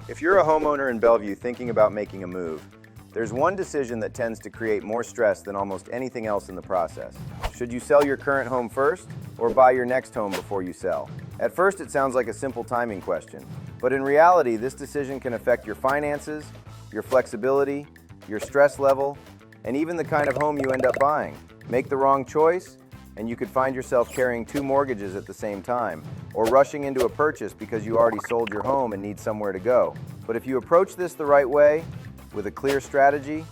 If you're a homeowner in Bellevue thinking about making a move, there's one decision that tends to create more stress than almost anything else in the process. Should you sell your current home first or buy your next home before you sell? At first, it sounds like a simple timing question, but in reality, this decision can affect your finances, your flexibility, your stress level, and even the kind of home you end up buying. Make the wrong choice, and you could find yourself carrying two mortgages at the same time, or rushing into a purchase because you already sold your home and need somewhere to go. But if you approach this the right way, with a clear strategy,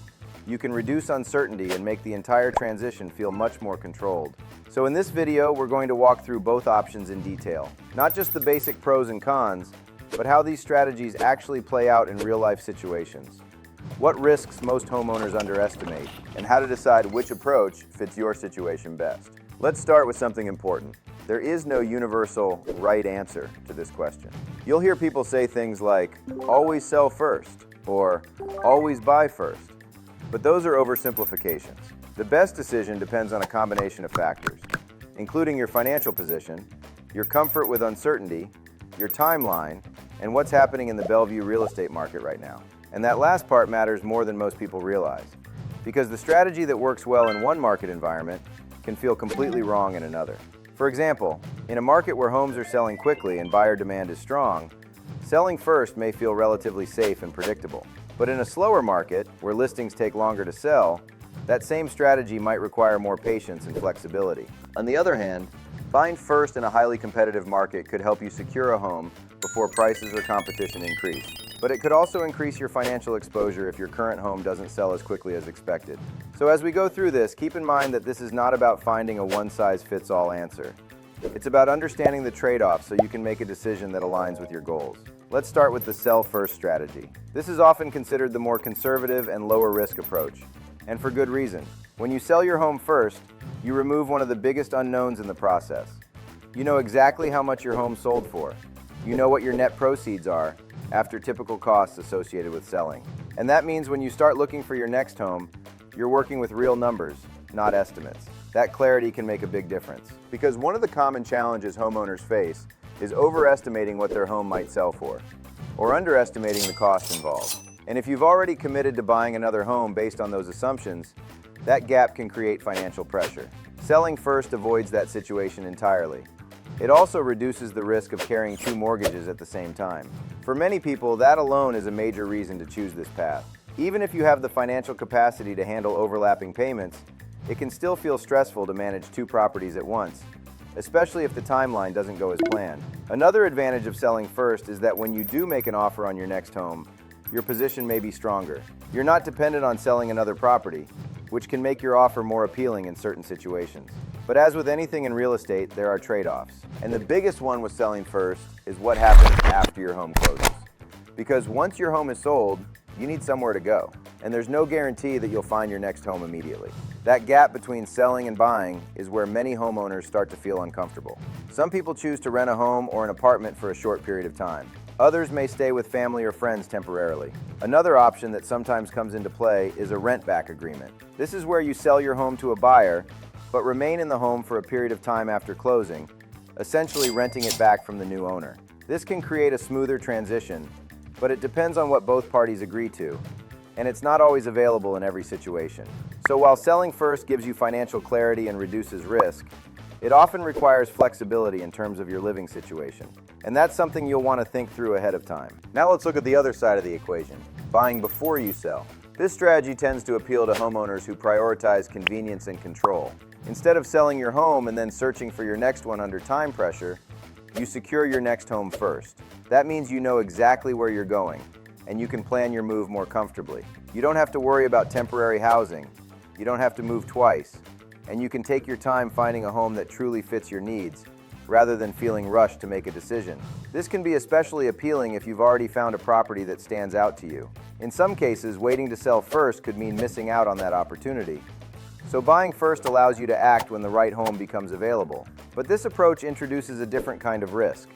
you can reduce uncertainty and make the entire transition feel much more controlled. So in this video, we're going to walk through both options in detail. Not just the basic pros and cons, but how these strategies actually play out in real-life situations. What risks most homeowners underestimate, and how to decide which approach fits your situation best. Let's start with something important. There is no universal right answer to this question. You'll hear people say things like, always sell first, or always buy first. But those are oversimplifications. The best decision depends on a combination of factors, including your financial position, your comfort with uncertainty, your timeline, and what's happening in the Bellevue real estate market right now. And that last part matters more than most people realize, because the strategy that works well in one market environment can feel completely wrong in another. For example, in a market where homes are selling quickly and buyer demand is strong, selling first may feel relatively safe and predictable. But in a slower market, where listings take longer to sell, that same strategy might require more patience and flexibility. On the other hand, buying first in a highly competitive market could help you secure a home before prices or competition increase. But it could also increase your financial exposure if your current home doesn't sell as quickly as expected. So as we go through this, keep in mind that this is not about finding a one-size-fits-all answer. It's about understanding the trade-offs so you can make a decision that aligns with your goals. Let's start with the sell-first strategy. This is often considered the more conservative and lower-risk approach, and for good reason. When you sell your home first, you remove one of the biggest unknowns in the process. You know exactly how much your home sold for. You know what your net proceeds are after typical costs associated with selling. And that means when you start looking for your next home, you're working with real numbers, not estimates. That clarity can make a big difference. Because one of the common challenges homeowners face is overestimating what their home might sell for, or underestimating the costs involved. And if you've already committed to buying another home based on those assumptions, that gap can create financial pressure. Selling first avoids that situation entirely. It also reduces the risk of carrying two mortgages at the same time. For many people, that alone is a major reason to choose this path. Even if you have the financial capacity to handle overlapping payments, it can still feel stressful to manage two properties at once, especially if the timeline doesn't go as planned. Another advantage of selling first is that when you do make an offer on your next home, your position may be stronger. You're not dependent on selling another property, which can make your offer more appealing in certain situations. But as with anything in real estate, there are trade-offs. And the biggest one with selling first is what happens after your home closes. Because once your home is sold, you need somewhere to go. And there's no guarantee that you'll find your next home immediately. That gap between selling and buying is where many homeowners start to feel uncomfortable. Some people choose to rent a home or an apartment for a short period of time. Others may stay with family or friends temporarily. Another option that sometimes comes into play is a rent-back agreement. This is where you sell your home to a buyer, but remain in the home for a period of time after closing, essentially renting it back from the new owner. This can create a smoother transition, but it depends on what both parties agree to, and it's not always available in every situation. So while selling first gives you financial clarity and reduces risk, it often requires flexibility in terms of your living situation. And that's something you'll want to think through ahead of time. Now let's look at the other side of the equation, buying before you sell. This strategy tends to appeal to homeowners who prioritize convenience and control. Instead of selling your home and then searching for your next one under time pressure, you secure your next home first. That means you know exactly where you're going, and you can plan your move more comfortably. You don't have to worry about temporary housing. You don't have to move twice, and you can take your time finding a home that truly fits your needs, rather than feeling rushed to make a decision. This can be especially appealing if you've already found a property that stands out to you. In some cases, waiting to sell first could mean missing out on that opportunity. So buying first allows you to act when the right home becomes available. But this approach introduces a different kind of risk.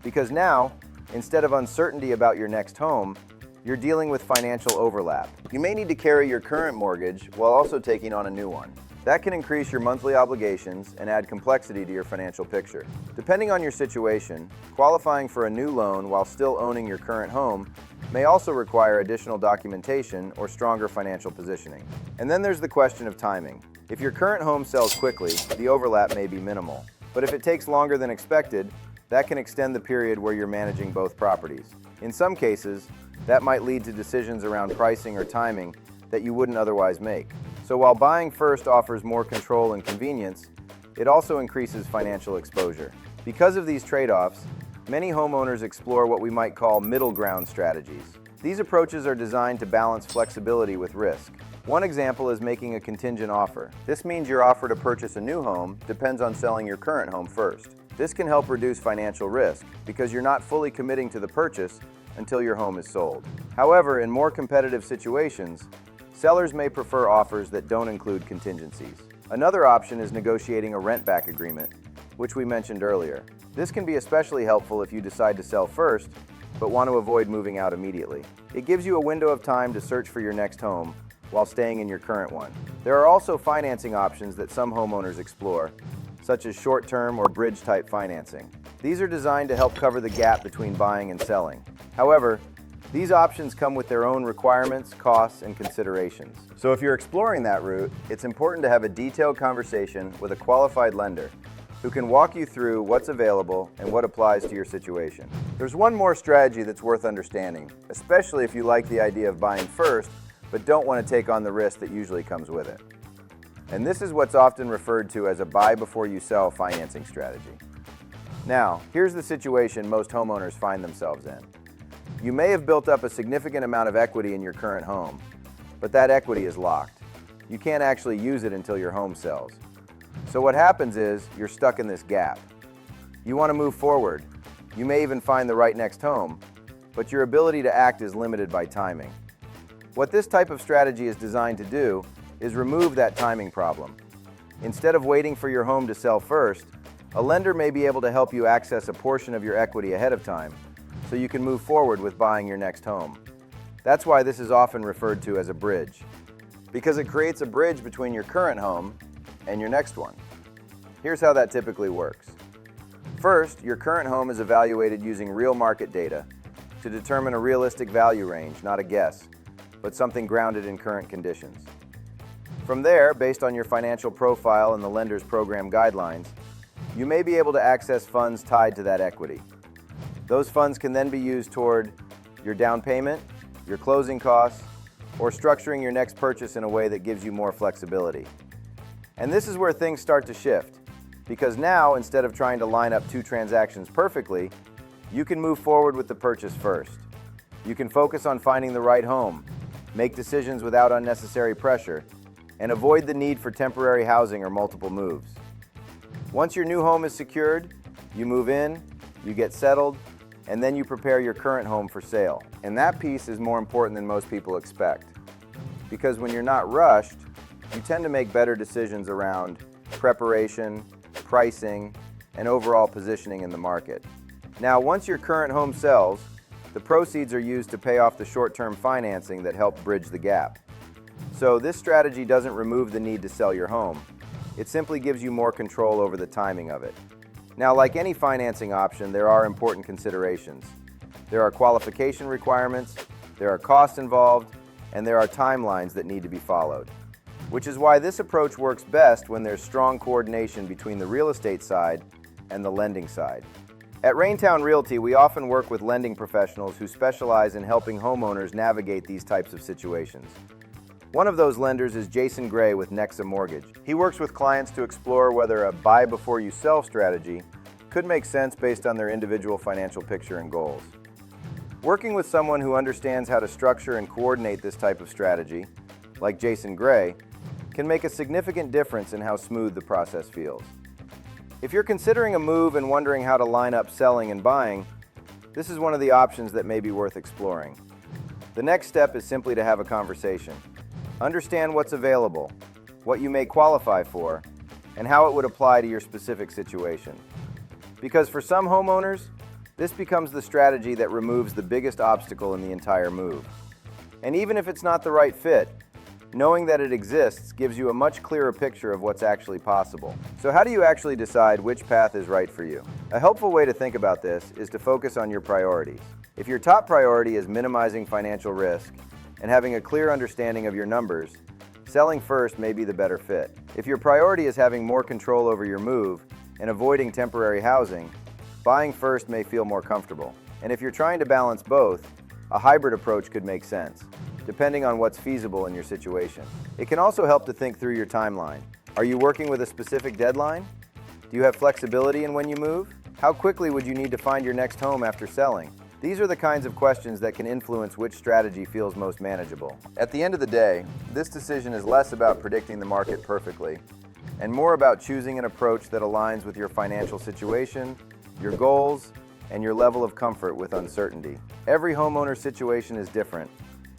Because now, instead of uncertainty about your next home, you're dealing with financial overlap. You may need to carry your current mortgage while also taking on a new one. That can increase your monthly obligations and add complexity to your financial picture. Depending on your situation, qualifying for a new loan while still owning your current home may also require additional documentation or stronger financial positioning. And then there's the question of timing. If your current home sells quickly, the overlap may be minimal. But if it takes longer than expected, that can extend the period where you're managing both properties. In some cases, that might lead to decisions around pricing or timing that you wouldn't otherwise make. So while buying first offers more control and convenience, it also increases financial exposure. Because of these trade-offs, many homeowners explore what we might call middle ground strategies. These approaches are designed to balance flexibility with risk. One example is making a contingent offer. This means your offer to purchase a new home depends on selling your current home first. This can help reduce financial risk because you're not fully committing to the purchase until your home is sold. However, in more competitive situations, sellers may prefer offers that don't include contingencies. Another option is negotiating a rent-back agreement, which we mentioned earlier. This can be especially helpful if you decide to sell first, but want to avoid moving out immediately. It gives you a window of time to search for your next home while staying in your current one. There are also financing options that some homeowners explore, such as short-term or bridge-type financing. These are designed to help cover the gap between buying and selling. However, these options come with their own requirements, costs, and considerations. So if you're exploring that route, it's important to have a detailed conversation with a qualified lender who can walk you through what's available and what applies to your situation. There's one more strategy that's worth understanding, especially if you like the idea of buying first but don't want to take on the risk that usually comes with it. And this is what's often referred to as a buy before you sell financing strategy. Now, here's the situation most homeowners find themselves in. You may have built up a significant amount of equity in your current home, but that equity is locked. You can't actually use it until your home sells. So what happens is you're stuck in this gap. You want to move forward. You may even find the right next home, but your ability to act is limited by timing. What this type of strategy is designed to do is remove that timing problem. Instead of waiting for your home to sell first, a lender may be able to help you access a portion of your equity ahead of time so you can move forward with buying your next home. That's why this is often referred to as a bridge, because it creates a bridge between your current home and your next one. Here's how that typically works. First, your current home is evaluated using real market data to determine a realistic value range, not a guess, but something grounded in current conditions. From there, based on your financial profile and the lender's program guidelines, you may be able to access funds tied to that equity. Those funds can then be used toward your down payment, your closing costs, or structuring your next purchase in a way that gives you more flexibility. And this is where things start to shift, because now, instead of trying to line up two transactions perfectly, you can move forward with the purchase first. You can focus on finding the right home, make decisions without unnecessary pressure, and avoid the need for temporary housing or multiple moves. Once your new home is secured, you move in, you get settled, and then you prepare your current home for sale. And that piece is more important than most people expect, because when you're not rushed, you tend to make better decisions around preparation, pricing, and overall positioning in the market. Now, once your current home sells, the proceeds are used to pay off the short-term financing that helped bridge the gap. So this strategy doesn't remove the need to sell your home. It simply gives you more control over the timing of it. Now, like any financing option, there are important considerations. There are qualification requirements, there are costs involved, and there are timelines that need to be followed. Which is why this approach works best when there's strong coordination between the real estate side and the lending side. At Raintown Realty, we often work with lending professionals who specialize in helping homeowners navigate these types of situations. One of those lenders is Jason Gray with Nexa Mortgage. He works with clients to explore whether a buy before you sell strategy could make sense based on their individual financial picture and goals. Working with someone who understands how to structure and coordinate this type of strategy, like Jason Gray, can make a significant difference in how smooth the process feels. If you're considering a move and wondering how to line up selling and buying, this is one of the options that may be worth exploring. The next step is simply to have a conversation. Understand what's available, what you may qualify for, and how it would apply to your specific situation. Because for some homeowners, this becomes the strategy that removes the biggest obstacle in the entire move. And even if it's not the right fit, Knowing that it exists gives you a much clearer picture of what's actually possible. So how do you actually decide which path is right for you? A helpful way to think about this is to focus on your priorities. If your top priority is minimizing financial risk and having a clear understanding of your numbers, selling first may be the better fit. If your priority is having more control over your move and avoiding temporary housing, buying first may feel more comfortable. And if you're trying to balance both, a hybrid approach could make sense, depending on what's feasible in your situation. It can also help to think through your timeline. Are you working with a specific deadline? Do you have flexibility in when you move? How quickly would you need to find your next home after selling? These are the kinds of questions that can influence which strategy feels most manageable. At the end of the day, this decision is less about predicting the market perfectly and more about choosing an approach that aligns with your financial situation, your goals, and your level of comfort with uncertainty. Every homeowner situation is different,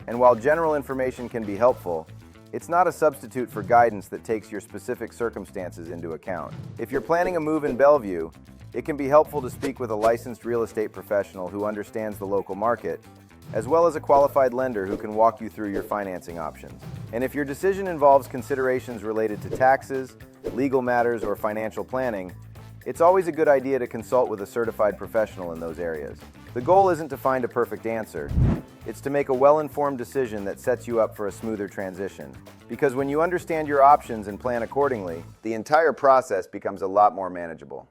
and while general information can be helpful, it's not a substitute for guidance that takes your specific circumstances into account. If you're planning a move in Bellevue, it can be helpful to speak with a licensed real estate professional who understands the local market, as well as a qualified lender who can walk you through your financing options. And if your decision involves considerations related to taxes, legal matters, or financial planning, it's always a good idea to consult with a certified professional in those areas. The goal isn't to find a perfect answer. It's to make a well-informed decision that sets you up for a smoother transition. Because when you understand your options and plan accordingly, the entire process becomes a lot more manageable.